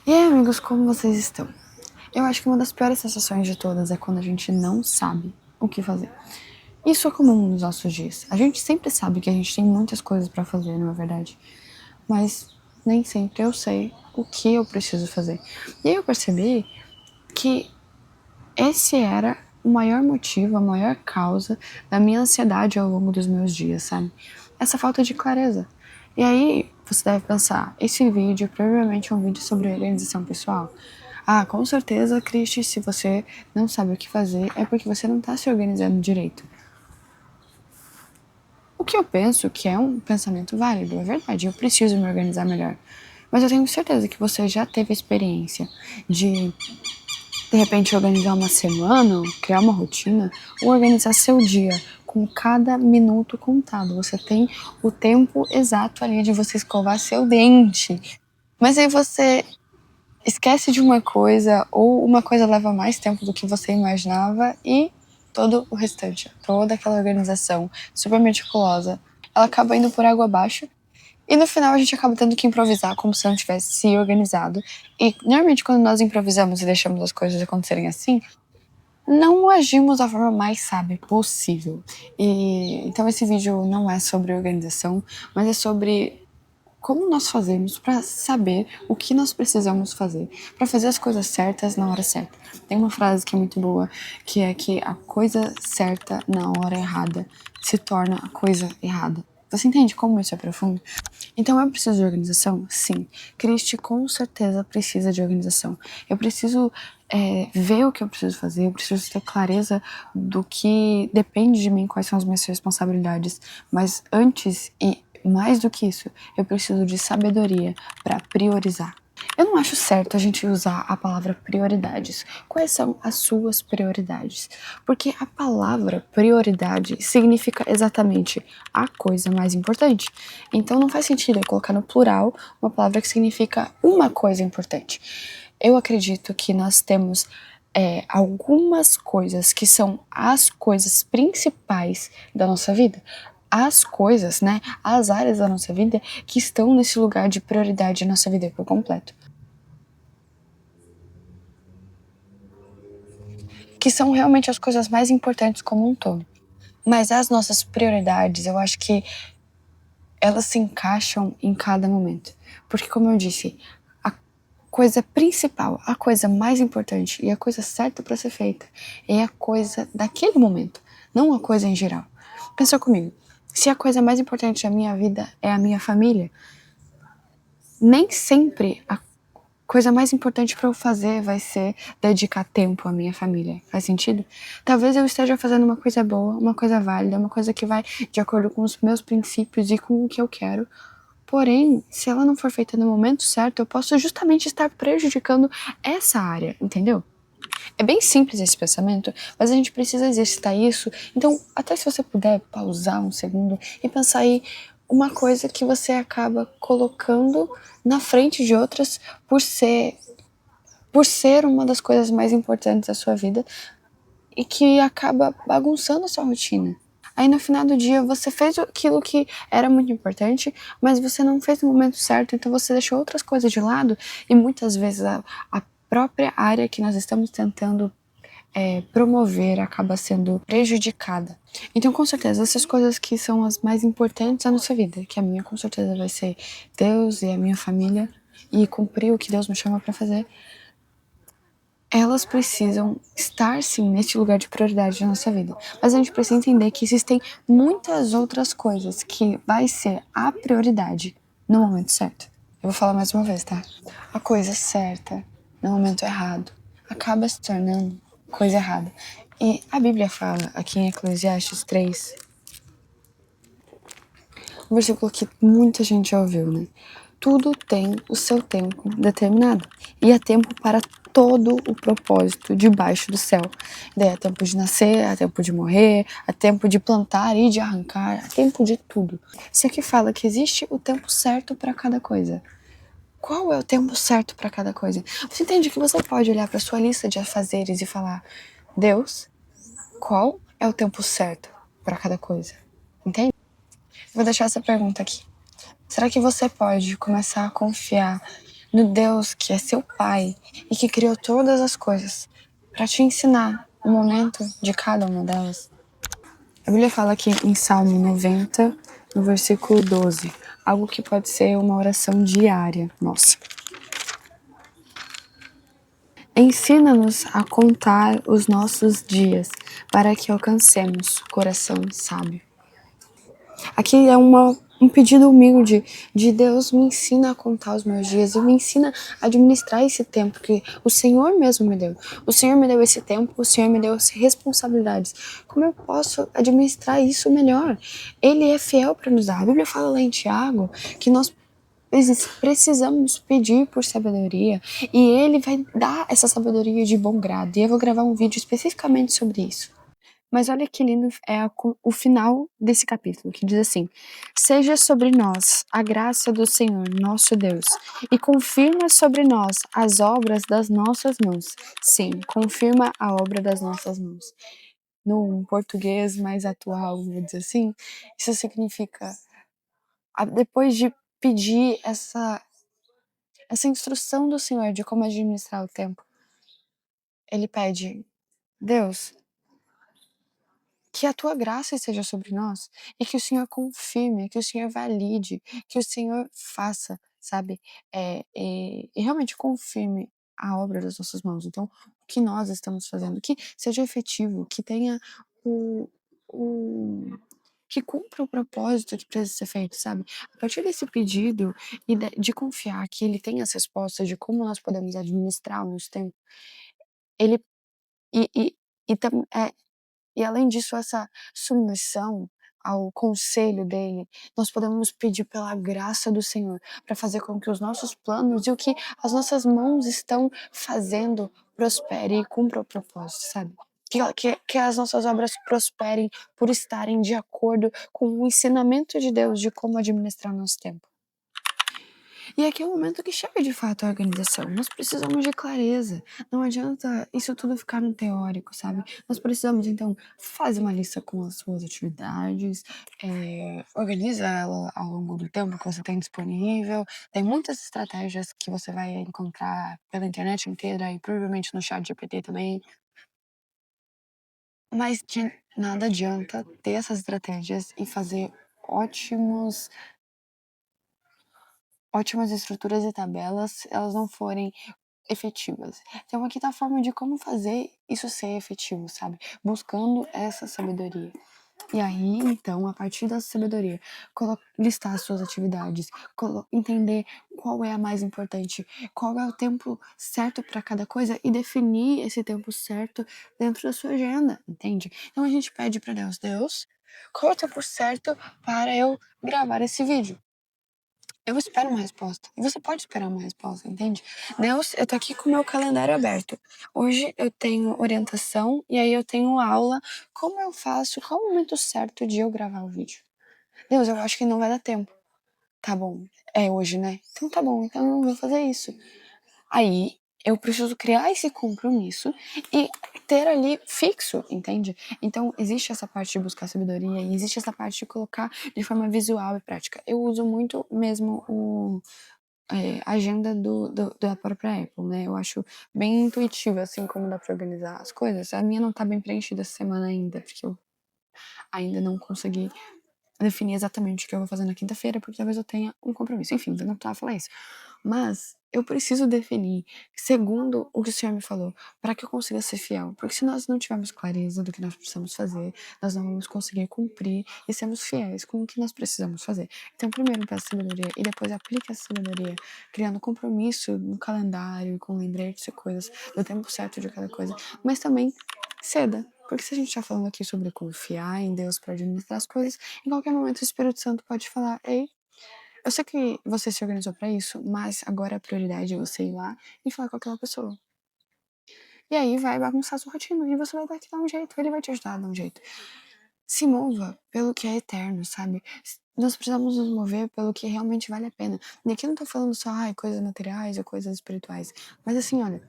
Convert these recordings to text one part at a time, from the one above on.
E aí, amigos, como vocês estão? Eu acho que uma das piores sensações de todas é quando a gente não sabe o que fazer. Isso é comum nos nossos dias. A gente sempre sabe que a gente tem muitas coisas pra fazer, não é verdade? Mas nem sempre eu sei o que eu preciso fazer. E aí eu percebi que esse era o maior motivo, a maior causa da minha ansiedade ao longo dos meus dias, sabe? Essa falta de clareza. E aí você deve pensar, esse vídeo provavelmente é um vídeo sobre organização pessoal. Ah, com certeza, Cristi, se você não sabe o que fazer, é porque você não está se organizando direito. O que eu penso que é um pensamento válido, é verdade, eu preciso me organizar melhor. Mas eu tenho certeza que você já teve a experiência de repente, organizar uma semana, criar uma rotina, ou organizar seu dia com cada minuto contado. Você tem o tempo exato ali de você escovar seu dente. Mas aí você esquece de uma coisa, ou uma coisa leva mais tempo do que você imaginava, e todo o restante, toda aquela organização super meticulosa, ela acaba indo por água abaixo. E no final a gente acaba tendo que improvisar como se não tivesse se organizado. E normalmente quando nós improvisamos e deixamos as coisas acontecerem assim, não agimos da forma mais sábia possível. E então esse vídeo não é sobre organização, mas é sobre como nós fazemos para saber o que nós precisamos fazer, para fazer as coisas certas na hora certa. Tem uma frase que é muito boa, que é que a coisa certa na hora errada se torna a coisa errada. Você entende como isso é profundo? Então eu preciso de organização? Sim. Cristi com certeza precisa de organização. Eu preciso ver o que eu preciso fazer, eu preciso ter clareza do que depende de mim, quais são as minhas responsabilidades. Mas antes e mais do que isso, eu preciso de sabedoria para priorizar. Eu não acho certo a gente usar a palavra prioridades. Quais são as suas prioridades? Porque a palavra prioridade significa exatamente a coisa mais importante. Então não faz sentido eu colocar no plural uma palavra que significa uma coisa importante. Eu acredito que nós temos algumas coisas que são as coisas principais da nossa vida. As coisas, né, as áreas da nossa vida que estão nesse lugar de prioridade na nossa vida por completo. Que são realmente as coisas mais importantes como um todo. Mas as nossas prioridades, eu acho que elas se encaixam em cada momento. Porque, como eu disse, a coisa principal, a coisa mais importante e a coisa certa para ser feita é a coisa daquele momento, não a coisa em geral. Pensa comigo, se a coisa mais importante da minha vida é a minha família, nem sempre a coisa mais importante para eu fazer vai ser dedicar tempo à minha família. Faz sentido? Talvez eu esteja fazendo uma coisa boa, uma coisa válida, uma coisa que vai de acordo com os meus princípios e com o que eu quero. Porém, se ela não for feita no momento certo, eu posso justamente estar prejudicando essa área, entendeu? É bem simples esse pensamento, mas a gente precisa exercitar isso. Então, até se você puder pausar um segundo e pensar aí uma coisa que você acaba colocando na frente de outras por ser uma das coisas mais importantes da sua vida e que acaba bagunçando a sua rotina. Aí no final do dia você fez aquilo que era muito importante, mas você não fez no momento certo, então você deixou outras coisas de lado e muitas vezes a própria área que nós estamos tentando promover acaba sendo prejudicada. Então, com certeza, essas coisas que são as mais importantes da nossa vida, que a minha com certeza vai ser Deus e a minha família e cumprir o que Deus me chama para fazer, elas precisam estar sim neste lugar de prioridade na nossa vida. Mas a gente precisa entender que existem muitas outras coisas que vai ser a prioridade no momento certo. Eu vou falar mais uma vez, tá? A coisa certa no momento errado acaba se tornando coisa errada. E a Bíblia fala aqui em Eclesiastes 3, um versículo que muita gente já ouviu, né? Tudo tem o seu tempo determinado. E há tempo para todo o propósito debaixo do céu. Daí há tempo de nascer, há tempo de morrer, há tempo de plantar e de arrancar, há tempo de tudo. Isso aqui fala que existe o tempo certo para cada coisa. Qual é o tempo certo para cada coisa? Você entende que você pode olhar para sua lista de afazeres e falar: Deus, qual é o tempo certo para cada coisa? Entende? Vou deixar essa pergunta aqui. Será que você pode começar a confiar no Deus que é seu Pai e que criou todas as coisas para te ensinar o momento de cada uma delas. A Bíblia fala aqui em Salmo 90, no versículo 12, algo que pode ser uma oração diária nossa. Ensina-nos a contar os nossos dias para que alcancemos coração sábio. Aqui é um pedido humilde de Deus, me ensina a contar os meus dias e me ensina a administrar esse tempo que o Senhor mesmo me deu. O Senhor me deu esse tempo, o Senhor me deu as responsabilidades. Como eu posso administrar isso melhor? Ele é fiel para nos dar. A Bíblia fala lá em Tiago que nós precisamos pedir por sabedoria e ele vai dar essa sabedoria de bom grado. E eu vou gravar um vídeo especificamente sobre isso. Mas olha que lindo é o final desse capítulo, que diz assim: seja sobre nós a graça do Senhor, nosso Deus, e confirma sobre nós as obras das nossas mãos. Sim, confirma a obra das nossas mãos. No português mais atual, vou dizer assim, isso significa, depois de pedir essa instrução do Senhor de como administrar o tempo, ele pede: Deus, que a tua graça esteja sobre nós e que o Senhor confirme, que o Senhor valide, que o Senhor faça, sabe? E realmente confirme a obra das nossas mãos. Então, o que nós estamos fazendo, que seja efetivo, que tenha o, o que cumpra o propósito que precisa ser feito, sabe? A partir desse pedido e de confiar que ele tem as respostas de como nós podemos administrar o nosso tempo, ele e, e, e, e além disso, essa submissão ao conselho dele, nós podemos pedir pela graça do Senhor para fazer com que os nossos planos e o que as nossas mãos estão fazendo prospere e cumpra o propósito, sabe? Que as nossas obras prosperem por estarem de acordo com o ensinamento de Deus de como administrar nosso tempo. E aqui é o momento que chega de fato a organização. Nós precisamos de clareza. Não adianta isso tudo ficar no teórico, sabe? Nós precisamos, então, fazer uma lista com as suas atividades, organiza ela ao longo do tempo que você tem disponível. Tem muitas estratégias que você vai encontrar pela internet inteira e provavelmente no chat GPT também. Mas de nada adianta ter essas estratégias e fazer ótimas estruturas e tabelas se elas não forem efetivas. Então aqui tá a forma de como fazer isso ser efetivo, sabe? Buscando essa sabedoria. E aí, então, a partir dessa sabedoria, listar as suas atividades, entender qual é a mais importante, qual é o tempo certo para cada coisa e definir esse tempo certo dentro da sua agenda, entende? Então a gente pede para Deus, Deus, qual é o tempo certo para eu gravar esse vídeo? Eu espero uma resposta. E você pode esperar uma resposta, entende? Deus, eu tô aqui com o meu calendário aberto. Hoje eu tenho orientação e aí eu tenho aula. Como eu faço? Qual o momento certo de eu gravar o vídeo? Deus, eu acho que não vai dar tempo. Tá bom. É hoje, né? Então tá bom, então eu vou fazer isso. Aí eu preciso criar esse compromisso e ter ali fixo, entende? Então existe essa parte de buscar sabedoria e existe essa parte de colocar de forma visual e prática. Eu uso muito mesmo a agenda da própria Apple, né? Eu acho bem intuitivo, assim, como dá pra organizar as coisas. A minha não tá bem preenchida essa semana ainda, porque eu ainda não consegui definir exatamente o que eu vou fazer na quinta-feira, porque talvez eu tenha um compromisso. Enfim, eu não precisava falar isso. Mas eu preciso definir, segundo o que o Senhor me falou, para que eu consiga ser fiel. Porque se nós não tivermos clareza do que nós precisamos fazer, nós não vamos conseguir cumprir e sermos fiéis com o que nós precisamos fazer. Então, primeiro peça sabedoria e depois aplique essa sabedoria, criando compromisso no calendário, com lembretes e coisas, do tempo certo de cada coisa. Mas também ceda. Porque se a gente está falando aqui sobre confiar em Deus para administrar as coisas, em qualquer momento o Espírito Santo pode falar: ei, eu sei que você se organizou para isso, mas agora a prioridade é você ir lá e falar com aquela pessoa. E aí vai bagunçar sua rotina e você vai ter que dar um jeito, ele vai te ajudar a dar um jeito. Se mova pelo que é eterno, sabe? Nós precisamos nos mover pelo que realmente vale a pena. E aqui eu não tô falando só, coisas materiais ou coisas espirituais. Mas assim, olha,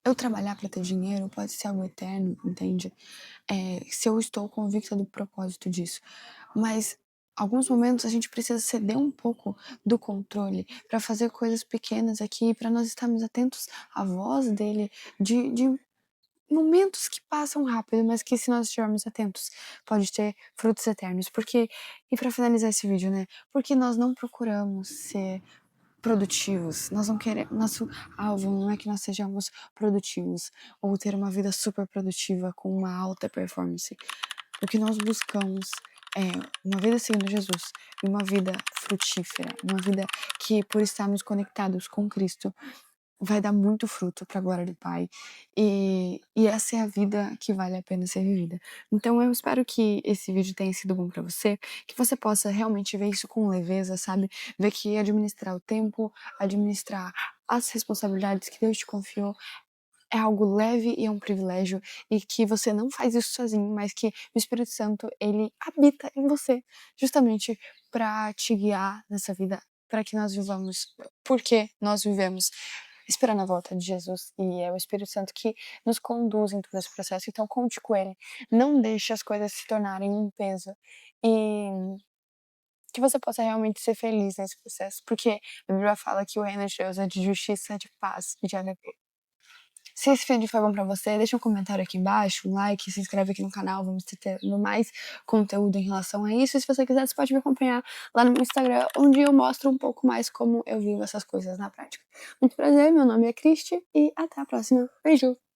eu trabalhar para ter dinheiro pode ser algo eterno, entende? Se eu estou convicta do propósito disso. Mas alguns momentos a gente precisa ceder um pouco do controle para fazer coisas pequenas aqui, para nós estarmos atentos à voz dele, de momentos que passam rápido, mas que se nós estivermos atentos, pode ter frutos eternos. Porque, e para finalizar esse vídeo, né? Porque nós não procuramos ser produtivos, nós não queremos, nosso alvo não é que nós sejamos produtivos ou ter uma vida super produtiva com uma alta performance. O que nós buscamos é uma vida seguindo Jesus e uma vida frutífera, uma vida que, por estarmos conectados com Cristo, vai dar muito fruto para a glória do Pai. E essa é a vida que vale a pena ser vivida. Então eu espero que esse vídeo tenha sido bom para você, que você possa realmente ver isso com leveza, sabe? Ver que administrar o tempo, administrar as responsabilidades que Deus te confiou é algo leve e é um privilégio, e que você não faz isso sozinho, mas que o Espírito Santo, ele habita em você, justamente para te guiar nessa vida, para que nós vivamos, porque nós vivemos esperando a volta de Jesus, e é o Espírito Santo que nos conduz em todo esse processo. Então conte com ele, não deixe as coisas se tornarem um peso, e que você possa realmente ser feliz nesse processo, porque a Bíblia fala que o reino de Deus é de justiça, de paz e de alegria. Se esse vídeo foi bom pra você, deixa um comentário aqui embaixo, um like, se inscreve aqui no canal, vamos ter tendo mais conteúdo em relação a isso. E se você quiser, você pode me acompanhar lá no meu Instagram, onde eu mostro um pouco mais como eu vivo essas coisas na prática. Muito prazer, meu nome é Cristi e até a próxima. Beijo!